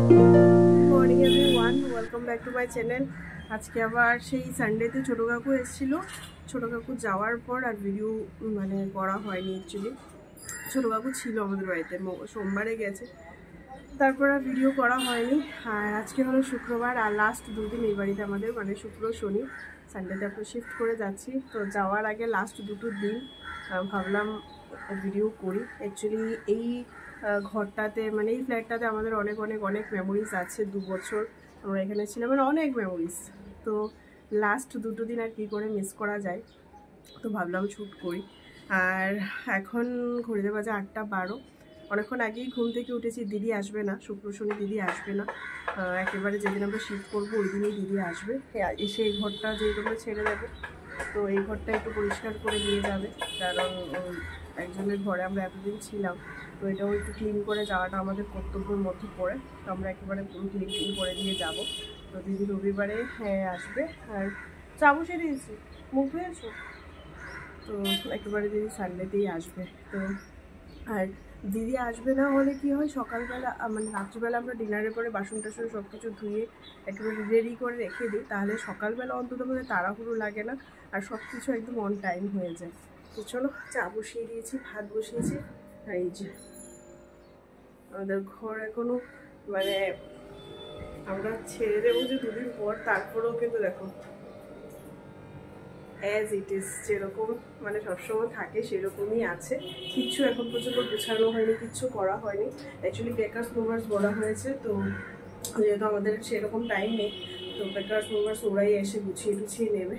Morning everyone, welcome back to my channel. আজকে আবার সেই সানডেতে ছোটো কাকু এসেছিল। ছোটো কাকু যাওয়ার পর আর ভিডিও করা হয়নি। অ্যাকচুয়ালি ছোটো কাকু ছিল আমাদের বাড়িতে, সোমবারে গেছে, তারপর আর ভিডিও করা হয়নি। আর আজকে হলো শুক্রবার, আর লাস্ট দুদিন এই বাড়িতে আমাদের শুক্র শনি, সানডেতে আমরা শিফট করে যাচ্ছি। তো যাওয়ার আগে লাস্ট দুটো দিন ভাবলাম ভিডিও করি। অ্যাকচুয়ালি এই ঘরটাতে এই ফ্ল্যাটটাতে আমাদের অনেক অনেক অনেক মেমোরিজ আছে। 2 বছর আমরা এখানে ছিলাম, অনেক মেমোরিজ। তো লাস্ট দুটো দিন আর কি করে মিস করা যায়, তো ভাবলাম শ্যুট করি। আর এখন ঘড়িতে বাজে 8:12। অনেকক্ষণ আগেই ঘুম থেকে উঠেছি। দিদি আসবে না, শুক্র শনি দিদি আসবে না। একেবারে যেদিন আমরা শিফট করবো ওই দিনই দিদি আসবে, এসে এই ঘরটা যেহেতু আমরা ছেড়ে দেবো, তো এই ঘরটা একটু পরিষ্কার করে দিয়ে যাবে। কারণ একজনের ঘরে আমরা এতদিন ছিলাম, তো এটাও একটু ক্লিন করে যাওয়াটা আমাদের কর্তব্যের মধ্যে পড়ে। তো আমরা একেবারে পুরো ক্লিন করে দিয়ে যাব। তো দিদি রবিবারে আসবে। আর চা বসিয়ে দিয়েছি, মুখ ধুয়েছো? তো একেবারে দিদি সানডেতেই আসবে। তো আর দিদি আসবে না হলে কি হয়, সকালবেলা রাত্রিবেলা আমরা ডিনারের পরে বাসন টাসন সব কিছু ধুয়ে একেবারে রেডি করে রেখে দিই, তাহলে সকালবেলা অন্তত আমাদের তাড়াহুড়ো লাগে না, আর সব কিছু একদম অন টাইম হয়ে যায়। তো চলো, চা বসিয়ে দিয়েছি, ভাত বসিয়েছি। আর এই যে আমাদের ঘর এখনো আমরা ছেড়ে দেবো যে 2 দিন পর, তারপরেও কিন্তু দেখো অ্যাজ ইট ইজ, যেরকম সবসময় থাকে সেরকমই আছে। কিচ্ছু এখন পর্যন্ত গোছানো হয়নি, কিচ্ছু করা হয়নি। অ্যাকচুয়ালি বেকার্স মুভার্স বলা হয়েছে, তো যেহেতু আমাদের সেরকম টাইম নেই, তো বেকার্স মুভার্স ওরাই এসে গুছিয়ে টুছিয়ে নেবে।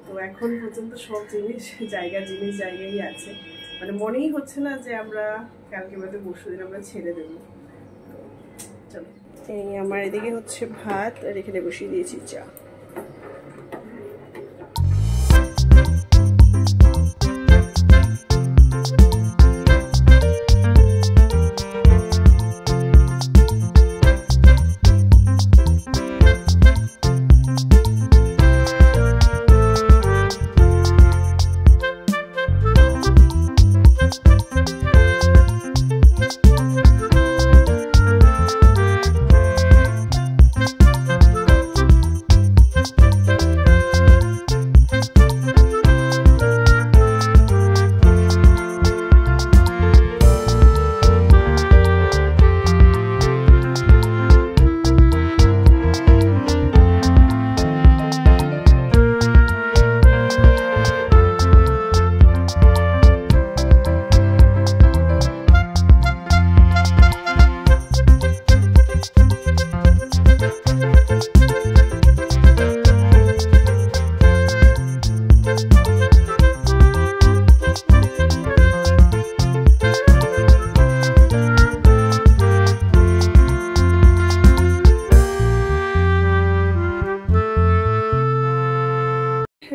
তো এখন পর্যন্ত সব জিনিস জায়গায় আছে। মনেই হচ্ছে না যে আমরা কালকে বাদে পরশুদিন আমরা ছেড়ে দেবো। তো চলো, এই আমার এদিকে হচ্ছে ভাত, আর এখানে বসিয়ে দিয়েছি চা।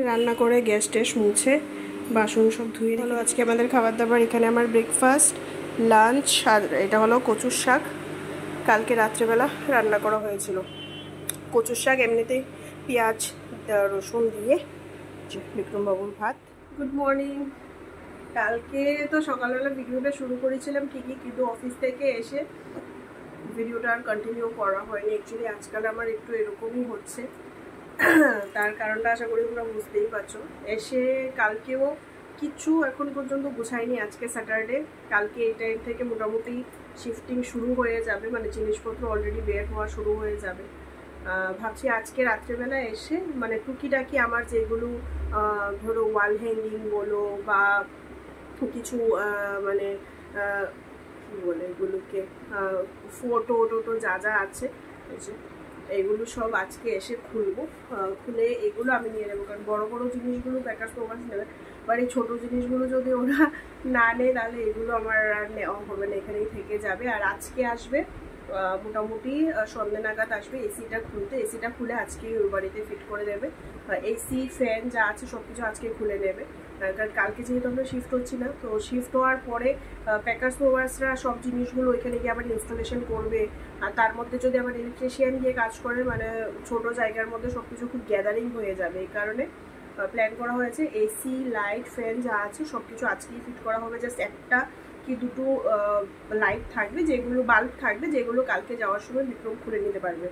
রান্না করে গ্যাস ট্যাস মুছে বাসন সব ধুয়ে হলো। আজকে আমাদের খাবার দাবার, এখানে আমার ব্রেকফাস্ট, লাঞ্চ, আর এটা হলো কচুর শাক। কালকে রাত্রেবেলা রান্না করা হয়েছিল কচুর শাক, এমনিতেই পেঁয়াজ রসুন দিয়ে। বিক্রমবাবুর ভাত। Good morning. কালকে তো সকালবেলা ভিডিওটা শুরু করেছিলাম ঠিকই, কিন্তু অফিস থেকে এসে ভিডিওটা আর কন্টিনিউ করা হয়নি। অ্যাকচুয়ালি আজকাল আমার একটু এরকমই হচ্ছে, তার কারণটা আশা করি তোমরা বুঝতেই পারছো। এসে কালকেও কিচ্ছু এখন পর্যন্ত গুছাইনি। আজকে স্যাটারডে, কালকে এই টাইম থেকে মোটামুটি শিফটিং শুরু হয়ে যাবে, জিনিসপত্র অলরেডি বের হওয়া শুরু হয়ে যাবে। ভাবছি আজকে রাত্রেবেলা এসে টুকিটাকি আমার যেগুলো ধরো ওয়াল হ্যাঙ্গিং বলো বা কিছু কী বলে এগুলোকে, ফটো টোটো যা যা আছে এগুলো সব আজকে এসে খুলবো। খুলে এগুলো আমি নিয়ে নেবো, কারণ বড় বড় জিনিসগুলো বেকার প্রকাশ নেবে। বাট এই ছোটো জিনিসগুলো যদি ওরা না নেয়, তাহলে এগুলো আমার আর নেওয়া হবে না, এখানেই থেকে যাবে। আর আজকে আসবে মোটামুটি সন্ধ্যে নাগাদ আসবে এসিটা খুলতে। এসিটা খুলে আজকেই ওই বাড়িতে ফিট করে দেবে। এসি ফ্যান যা আছে সব কিছু আজকে খুলে নেবে, কারণ কালকে যেহেতু আমরা শিফট হচ্ছি না। তো শিফট হওয়ার পরে প্যাকার্স মুভার্সরা সব জিনিসগুলো ওইখানে গিয়ে আবার ইনস্টলেশন করবে। আর তার মধ্যে যদি আবার ইলেকট্রিশিয়ান গিয়ে কাজ করে, ছোট জায়গার মধ্যে সব কিছু খুব গ্যাদারিং হয়ে যাবে। এই কারণে প্ল্যান করা হয়েছে এসি লাইট ফ্যান যা আছে সব কিছু আজকেই ফিট করা হবে। জাস্ট একটা কি দুটো লাইট থাকবে, যেগুলো বাল্ব থাকবে, যেগুলো কালকে যাওয়ার সময় বিক্রম খুলে নিতে পারবে।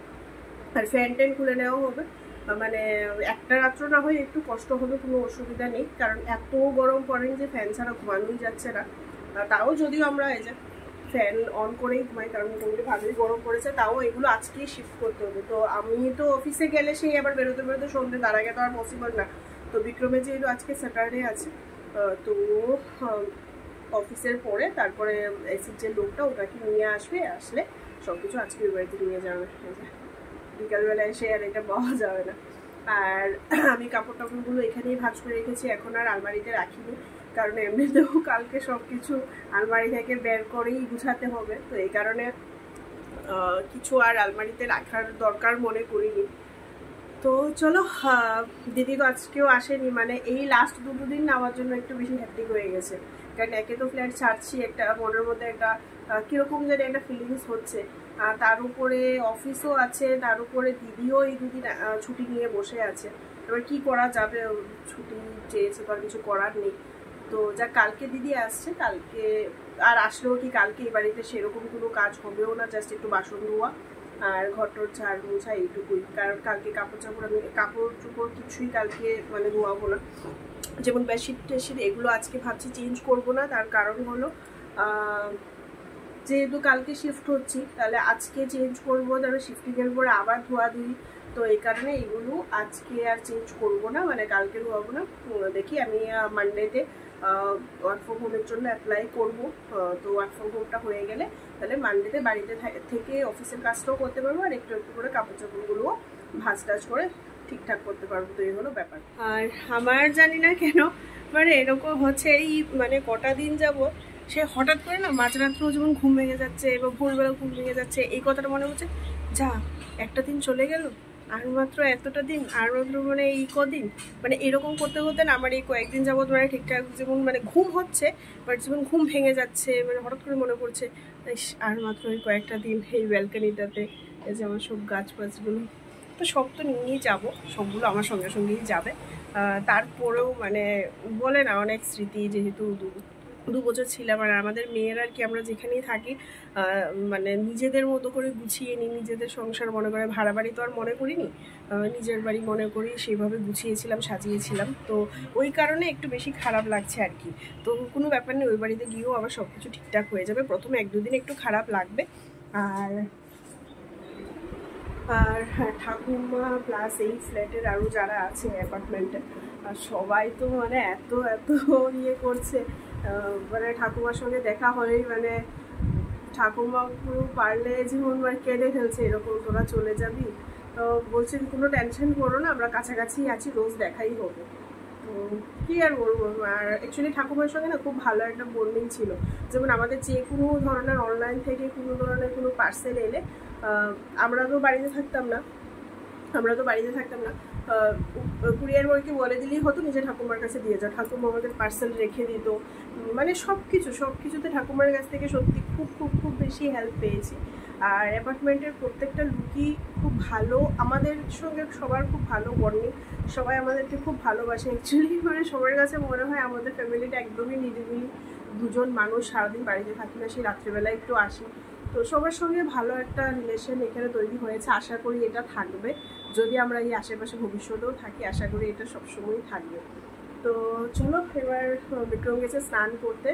আর ফ্যান ট্যান খুলে নেওয়া হবে, মানে একটা রাত্র না হয় একটু কষ্ট হবে, কোনো অসুবিধা নেই, কারণ এত গরম পড়েন যে ফ্যান ছাড়া ঘুমানোই যাচ্ছে না। তাও যদিও আমরা এই যে ফ্যান অন করেই ঘুমাই, কারণ মোটামুটি ভালোই গরম পড়েছে, তাও এগুলো আজকেই শিফট করতে হবে। তো আমি তো অফিসে গেলে সেই আবার বেরোতে বেরোতে সন্ধ্যে, তার আগে তো আর পসিবল না। তো বিক্রমের যেহেতু আজকে স্যাটারডে আছে, তো অফিসের পরে তারপরে এসির যে লোকটা ওটাকে নিয়ে আসবে, আসলে সব কিছু আজকে ওই বাড়িতে নিয়ে যাবে। বিকালবেলা এসে আর এটা পাওয়া যাবে না। আর আমি কাপড় টাপড়গুলো এখানেই ভাঁজ করে রেখেছি, এখন আর আলমারিতে রাখিনি, কারণ এমনিতেও কালকে সব কিছু আলমারি থেকে বের করেই গুছাতে হবে। তো এই কারণে কিছু আর আলমারিতে রাখার দরকার মনে করিনি। তো চলো, দিদি তো আজকেও আসেনি, মানে এই লাস্ট দুটো দিন আমার জন্য একটু বেশি হ্যাপটিক হয়ে গেছে, কারণ একে তো ফ্ল্যাট ছাড়ছি, একটা মনের মধ্যে একটা কীরকম যেন একটা ফিলিংস হচ্ছে, তার উপরে অফিসও আছে, তার উপরে দিদিও এই দুদিন ছুটি নিয়ে বসে আছে। এবার কি করা যাবে, ছুটি চেয়েছে তো আর কিছু করার নেই। তো যা কালকে দিদি আসছে, কালকে আর আসলেও কি কালকে এই বাড়িতে সেরকম কোনো কাজ হবেও না, জাস্ট একটু বাসন ধোয়া আর ঘরটোর ঝাড় মোছা এইটুকুই। কারণ কালকে কাপড় চোপড় কিছুই কালকে মানে ধোয়াবো না, যেমন বেডশিট টেডশিট এগুলো আজকে ভাবছি চেঞ্জ করব না। তার কারণ হলো যেহেতু কালকে শিফট হচ্ছি, তাহলে আজকে চেঞ্জ করবো, তারপরে শিফটিংয়ের পরে আবার ধোয়া দিই। তো এই কারণে এগুলো আজকে আর চেঞ্জ করব না, মানে কালকে ধোয়াবো না। দেখি আমি মানডেতে ওয়ার্ক ফ্রম হোমের জন্য অ্যাপ্লাই করব। তো ওয়ার্ক ফ্রম হোমটা হয়ে গেলে তাহলে মানডেতে বাড়িতে থেকে অফিসের কাজটাও করতে পারবো, আর একটু একটু করে কাপড় চাপড়গুলোও ভাঁজ টাজ করে ঠিকঠাক করতে পারবো। তো এই হলো ব্যাপার। আর আমার জানি না কেন মানে এরকম হচ্ছে, এই মানে কটা দিন যাব সে হঠাৎ করে না মাঝরাত্রেও যেমন ঘুম ভেঙে যাচ্ছে এবং ভোরবেলা ঘুম ভেঙে যাচ্ছে, এই কথাটা মনে হচ্ছে যা একটা দিন চলে গেল, আর মাত্র এতটা দিন, আর মাত্র মানে এই কদিন, মানে এরকম করতে হতে না আমার এই কয়েকদিন যাবত মানে ঠিকঠাক যেমন মানে ঘুম হচ্ছে, বাট যেমন ঘুম ভেঙে যাচ্ছে, মানে হঠাৎ করে মনে পড়ছে আর মাত্র এই কয়েকটা দিন এই ব্যালকানিটাতে এই যে আমার সব গাছ ফাছগুলো, তো সব তো নিয়েই যাবো, সবগুলো আমার সঙ্গে সঙ্গেই যাবে। তারপরেও মানে বলে না অনেক স্মৃতি, যেহেতু 2 বছর ছিলাম, আর আমাদের মেয়েরা আর কি আমরা যেখানেই থাকি মানে নিজেদের মতো করে গুছিয়ে নিই, নিজেদের সংসার মনে করে, ভাড়া বাড়ি তো আর মনে করিনি, নিজের বাড়ি মনে করি, সেইভাবে গুছিয়েছিলাম, সাজিয়েছিলাম। তো ওই কারণে একটু বেশি খারাপ লাগছে আর কি। তো কোনো ব্যাপার নেই, ওই বাড়িতে গিয়েও আবার সব কিছু ঠিকঠাক হয়ে যাবে, প্রথমে 1-2 দিন একটু খারাপ লাগবে। আর ঠাকুমা প্লাস এই ফ্ল্যাটের আরও যারা আছে অ্যাপার্টমেন্টে, সবাই তো মানে এত ইয়ে করছে, মানে ঠাকুমার সঙ্গে দেখা হলেই মানে ঠাকুমা পুরো পারলে যেমন মানে কেঁদে ফেলছে, এরকম তোরা চলে যাবি। তো বলছেন কোনো টেনশন করো না, আমরা কাছাকাছি আছি, রোজ দেখাই হবে। তো কী আর বলবো। আর অ্যাকচুয়ালি ঠাকুমার সঙ্গে না খুব ভালো একটা বন্ডিং ছিল, যেমন আমাদের যে কোনো ধরনের অনলাইন থেকে কোনো ধরনের কোনো পার্সেল এলে আমরা তো বাড়িতে থাকতাম না, কুরিয়ার বয়কে বলে দিলেই হতো নিজে ঠাকুমার কাছে দিয়ে যাও, ঠাকুমা আমাদের পার্সেল রেখে দিত, মানে সব কিছুতে ঠাকুমার কাছ থেকে সত্যি খুব বেশি হেল্প পেয়েছি। আর অ্যাপার্টমেন্টের প্রত্যেকটা লুকই খুব ভালো, আমাদের সঙ্গে সবার খুব ভালো বন্ডিং, সবাই আমাদেরকে খুব ভালোবাসে। অ্যাকচুয়ালি মানে সবার কাছে মনে হয় আমাদের ফ্যামিলিটা একদমই নিরিবিলি, 2জন মানুষ, সারাদিন বাড়িতে থাকি না, সেই রাত্রিবেলা একটু আসি। তো সবার সঙ্গে ভালো একটা রিলেশন এখানে তৈরি হয়েছে, আশা করি এটা থাকবে, যদি আমরা এই আশেপাশে ভবিষ্যতেও থাকি, আশা করি এটা সবসময়ই থাকবে। তো চলো, এবার বিক্রম গেছে স্নান করতে,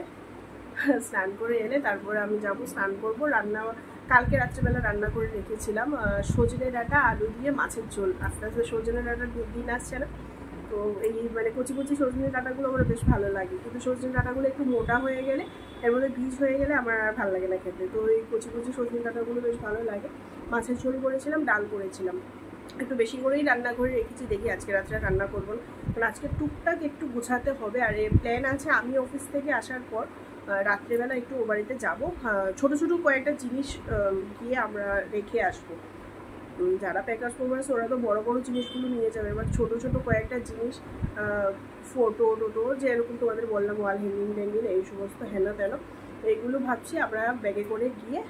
স্নান করে এলে তারপরে আমি যাব স্নান করব। কালকে রাত্রেবেলা রান্না করে রেখেছিলাম সজনে ডাঁটা আলু দিয়ে মাছের ঝোল। আস্তে আস্তে সজনে ডাঁটার দিন আসছে না, তো এই মানে কচি সজনে ডাঁটাগুলো আমার বেশ ভালো লাগে, কিন্তু সজনে ডাঁটাগুলো একটু মোটা হয়ে গেলে, এর মধ্যে বীজ হয়ে গেলে আমার আর ভালো লাগে না খেতে। তো এই কচি সজনে ডাঁটাগুলো বেশ ভালো লাগে। মাছের ঝোল করেছিলাম, ডাল করেছিলাম, একটু বেশি করেই রান্না করে রেখেছি, দেখি আজকে রাত্রে রান্না করবো না, কারণ আজকে টুকটাক একটু গোছাতে হবে। আর এই প্ল্যান আছে আমি অফিস থেকে আসার পর রাত্রেবেলা একটু ও বাড়িতে যাবো, ছোটো কয়েকটা জিনিস গিয়ে আমরা রেখে আসবো। যারা প্যাকার্স প্রোভার্স ওরা তো বড় জিনিসগুলো নিয়ে যাবে, এবার ছোটো কয়েকটা জিনিস, ফটো যে এরকম তোমাদের বললাম ওয়াল হ্যাঙ্গিং এই সমস্ত হেন তেন, এইগুলো ভাবছি আমরা ব্যাগে করে গিয়ে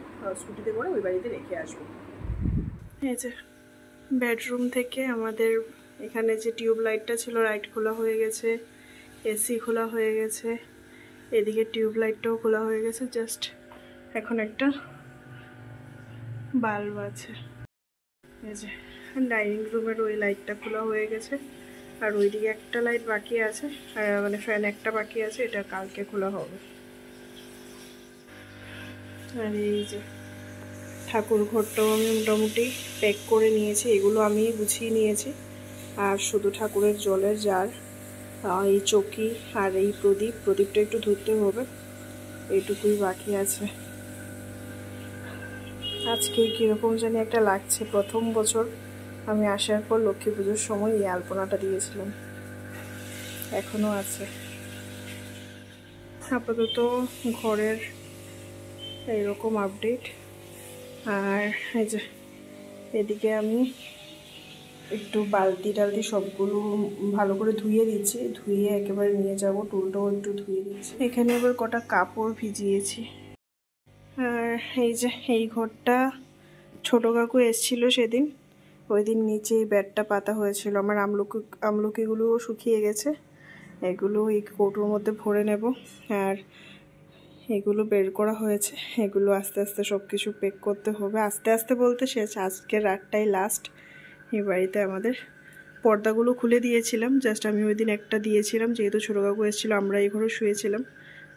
স্কুটিতে করে ওই বাড়িতে রেখে আসবো। এই যে বেডরুম থেকে আমাদের এখানে যে টিউব লাইটটা ছিল, লাইট খোলা হয়ে গেছে, এসি খোলা হয়ে গেছে, এদিকে টিউবলাইটটাও খোলা হয়ে গেছে, জাস্ট এখন একটা বাল্ব আছে। এই যে ডাইনিং রুমের ওই লাইটটা খোলা হয়ে গেছে, আর ওইদিকে একটা লাইট বাকি আছে, মানে ফ্যান একটা বাকি আছে, এটা কালকে খোলা হবে। আর এই যে ঠাকুর ঘরটাও আমি মোটামুটি প্যাক করে নিয়েছি, এগুলো আমি গুছিয়ে নিয়েছি। আর শুধু ঠাকুরের জলের জার, এই চৌকি আর এই প্রদীপটা একটু ধরতে হবে, এইটুকুই বাকি আছে। আজকে কীরকম জানি একটা লাগছে, প্রথম বছর আমি আসার পর লক্ষ্মী পুজোর সময় এই আলপনাটা দিয়েছিলাম, এখনও আছে। আপাতত ঘরের এইরকম আপডেট। আর এই যে এদিকে আমি একটু বালতি টালতি সবগুলো ভালো করে ধুয়ে দিচ্ছি, ধুয়ে একেবারে নিয়ে যাব, টুলটাও একটু ধুয়ে দিচ্ছি। এখানে আবার কটা কাপড় ভিজিয়েছি। আর এই যে এই ঘরটা ছোটো কাকু এসেছিল সেদিন, ওই দিন নিচে এই ব্যাটটা পাতা হয়েছিল। আমার আমলকিগুলো শুকিয়ে গেছে, এগুলো এই কৌটোর মধ্যে ভরে নেব। আর এগুলো বের করা হয়েছে, এগুলো আস্তে আস্তে সব কিছু প্যাক করতে হবে। আস্তে আস্তে বলতে শেষ, আজকের রাতটাই লাস্ট এই বাড়িতে আমাদের। পর্দাগুলো খুলে দিয়েছিলাম, জাস্ট আমি ওই দিন একটা দিয়েছিলাম, যেহেতু ছোটো কাকু এসেছিলো, আমরা এই ঘরে শুয়েছিলাম,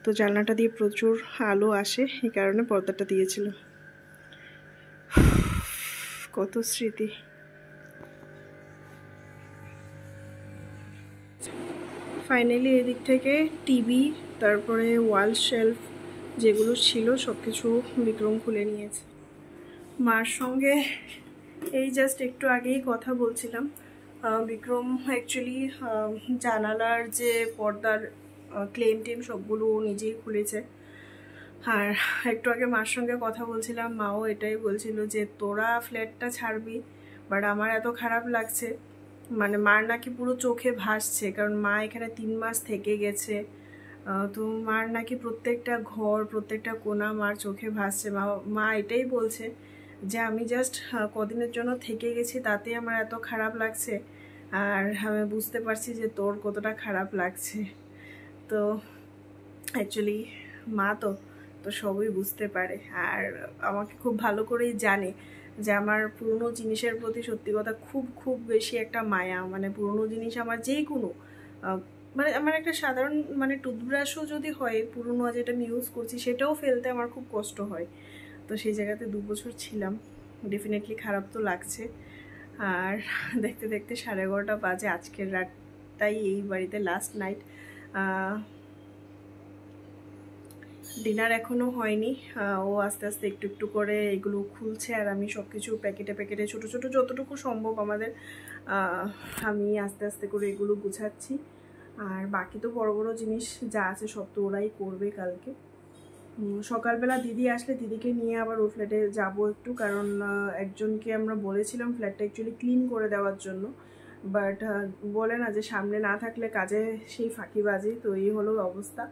তো জানলাটা দিয়ে প্রচুর আলো আসে, এই কারণে পর্দাটা দিয়েছিলাম। কত স্মৃতি। ফাইনালি এদিক থেকে টিভি, তারপরে ওয়াল শেলফ যেগুলো ছিল সব কিছু বিক্রম খুলে নিয়েছে। মার সঙ্গে এই জাস্ট একটু আগেই কথা বলছিলাম। বিক্রম অ্যাকচুয়ালি জানালার যে পর্দার ক্লেম টেম সবগুলো নিজেই খুলেছে। আর একটু আগে মার সঙ্গে কথা বলছিলাম, মাও এটাই বলছিল যে তোরা ফ্ল্যাটটা ছাড়বি, বাট আমার এত খারাপ লাগছে, মানে মার নাকি পুরো চোখে ভাসছে, কারণ মা এখানে 3 মাস থেকে গেছে। তো মার নাকি প্রত্যেকটা ঘর, প্রত্যেকটা কোণা মার চোখে ভাসছে। মা এটাই বলছে যে আমি জাস্ট কদিনের জন্য থেকে গেছি, তাতে আমার এত খারাপ লাগছে, আর আমি বুঝতে পারছি যে তোর কতটা খারাপ লাগছে। তো অ্যাকচুয়ালি মা তো সবই বুঝতে পারে, আর আমাকে খুব ভালো করেই জানে যে আমার পুরনো জিনিসের প্রতি সত্যি কথা খুব খুব বেশি একটা মায়া। মানে পুরনো জিনিস আমার যেই কোনো, মানে আমার একটা সাধারণ মানে টুথব্রাশও যদি হয় পুরনো, যেটা আমি ইউজ করছি সেটাও ফেলতে আমার খুব কষ্ট হয়। তো সেই জায়গাতে 2 বছর ছিলাম, ডেফিনেটলি খারাপ তো লাগছে। আর দেখতে দেখতে 11:30 বাজে, আজকের রাতটাই এই বাড়িতে লাস্ট নাইট। ডিনার এখনও হয়নি, ও আস্তে আস্তে একটু একটু করে এগুলো খুলছে, আর আমি সব কিছু প্যাকেটে প্যাকেটে ছোটো ছোটো যতটুকু সম্ভব আমাদের আমি আস্তে আস্তে করে এগুলো গুছাচ্ছি। আর বাকি তো বড় বড় জিনিস যা আছে সব তো ওরাই করবে কালকে। সকালবেলা দিদি আসলে দিদিকে নিয়ে আবার ওর ফ্ল্যাটে যাবো একটু, কারণ একজনকে আমরা বলেছিলাম ফ্ল্যাটটা অ্যাকচুয়ালি ক্লিন করে দেওয়ার জন্য, বাট বলে না যে সামনে না থাকলে কাজে সেই ফাঁকিবাজি, তো এই হলো অবস্থা।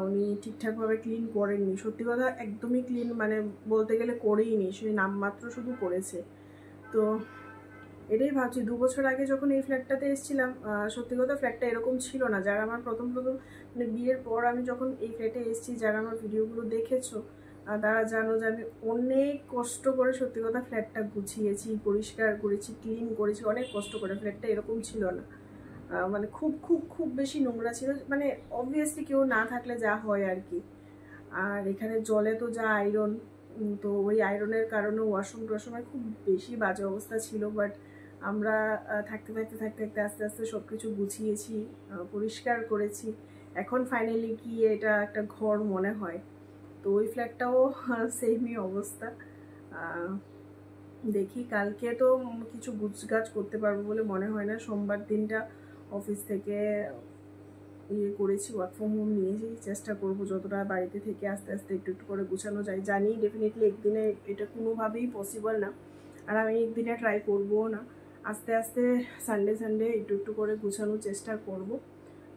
উনি ঠিকঠাকভাবে ক্লিন করেননি, সত্যি কথা একদমই ক্লিন মানে বলতে গেলে করেই নি, সেই নামমাত্র শুধু করেছে। তো এটাই ভাবছি, 2 বছর আগে যখন এই ফ্ল্যাটটাতে এসেছিলাম, সত্যি কথা ফ্ল্যাটটা এরকম ছিল না। যারা আমার প্রথম মানে বিয়ের পর আমি যখন এই ফ্ল্যাটে এসেছি, যারা আমার ভিডিওগুলো দেখেছো তারা জানো যে আমি অনেক কষ্ট করে সত্যি কথা ফ্ল্যাটটা গুছিয়েছি, পরিষ্কার করেছি, ক্লিন করেছি, অনেক কষ্ট করে। ফ্ল্যাটটা এরকম ছিল না, মানে খুব খুব খুব বেশি নোংরা ছিল, মানে অবভিয়াসলি কেউ না থাকলে যা হয় আর কি। আর এখানে জলে তো যা আয়রন, তো ওই আয়রনের কারণে ওয়াশরুম টোয়াশরুমের খুব বেশি বাজে অবস্থা ছিল। বাট আমরা থাকতে থাকতে থাকতে থাকতে আস্তে আস্তে সব কিছু গুছিয়েছি, পরিষ্কার করেছি, এখন ফাইনালি কি এটা একটা ঘর মনে হয়। তো ওই ফ্ল্যাটটাও সেমই অবস্থা। দেখি কালকে তো কিছু গুছগাছ করতে পারবো বলে মনে হয় না। সোমবার দিনটা অফিস থেকে করেছি, ওয়ার্ক ফ্রম হোম নিয়েছি, চেষ্টা করবো যতটা বাড়িতে থেকে আস্তে আস্তে একটু একটু করে গুছানো যায়। জানি ডেফিনেটলি একদিনে এটা কোনোভাবেই পসিবল না, আর আমি একদিনে ট্রাই করবো না। আস্তে আস্তে সানডে একটু একটু করে গুছানোর চেষ্টা করব।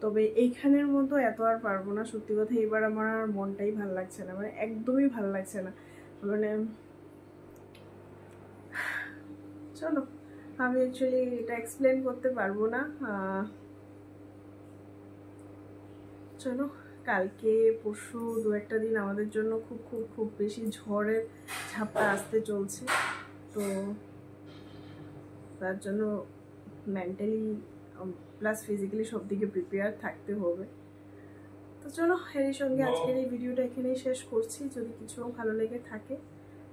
তবে এইখানের মতো এত আর পারবো না, সত্যি কথা। এবার আমার আর মনটাই ভাল লাগছে না, মানে একদমই ভাল লাগছে না। মানে চলো, আমি অ্যাকচুয়ালি এটা এক্সপ্লেন করতে পারবো না। চলো কালকে পরশু দু একটা দিন আমাদের জন্য খুব খুব খুব বেশি ঝড়ের ঝাপটা আসতে চলছে। তো তার জন্য মেন্টালি প্লাস ফিজিক্যালি সব দিকে প্রিপেয়ার থাকতে হবে। তো চলো এর সঙ্গে আজকের এই ভিডিওটা এখানেই শেষ করছি। যদি কিছু ভালো লেগে থাকে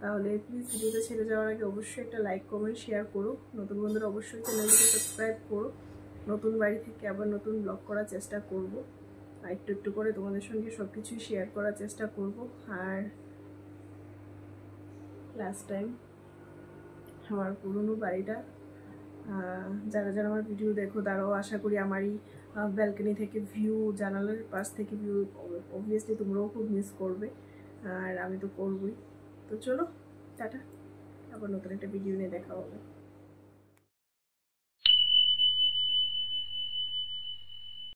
তাহলে প্লিজ ভিডিওটা ছেড়ে যাওয়ার আগে অবশ্যই একটা লাইক কমেন্ট শেয়ার করো। নতুন বন্ধুরা অবশ্যই চ্যানেলটিকে সাবস্ক্রাইব করো। নতুন বাড়ি থেকে আবার নতুন ব্লগ করার চেষ্টা করব, আর একটু একটু করে তোমাদের সঙ্গে সব কিছুই শেয়ার করার চেষ্টা করব। আর লাস্ট টাইম আমার পুরনো বাড়িটা যারা যারা আমার ভিডিও দেখো তারাও আশা করি আমার এই ব্যালকনি থেকে ভিউ, জানালার পাশ থেকে ভিউ অবভিয়াসলি তোমরাও খুব মিস করবে, আর আমি তো করবই। তো চলো টাটা, আবার নতুন একটা ভিডিও নিয়ে দেখা হবে।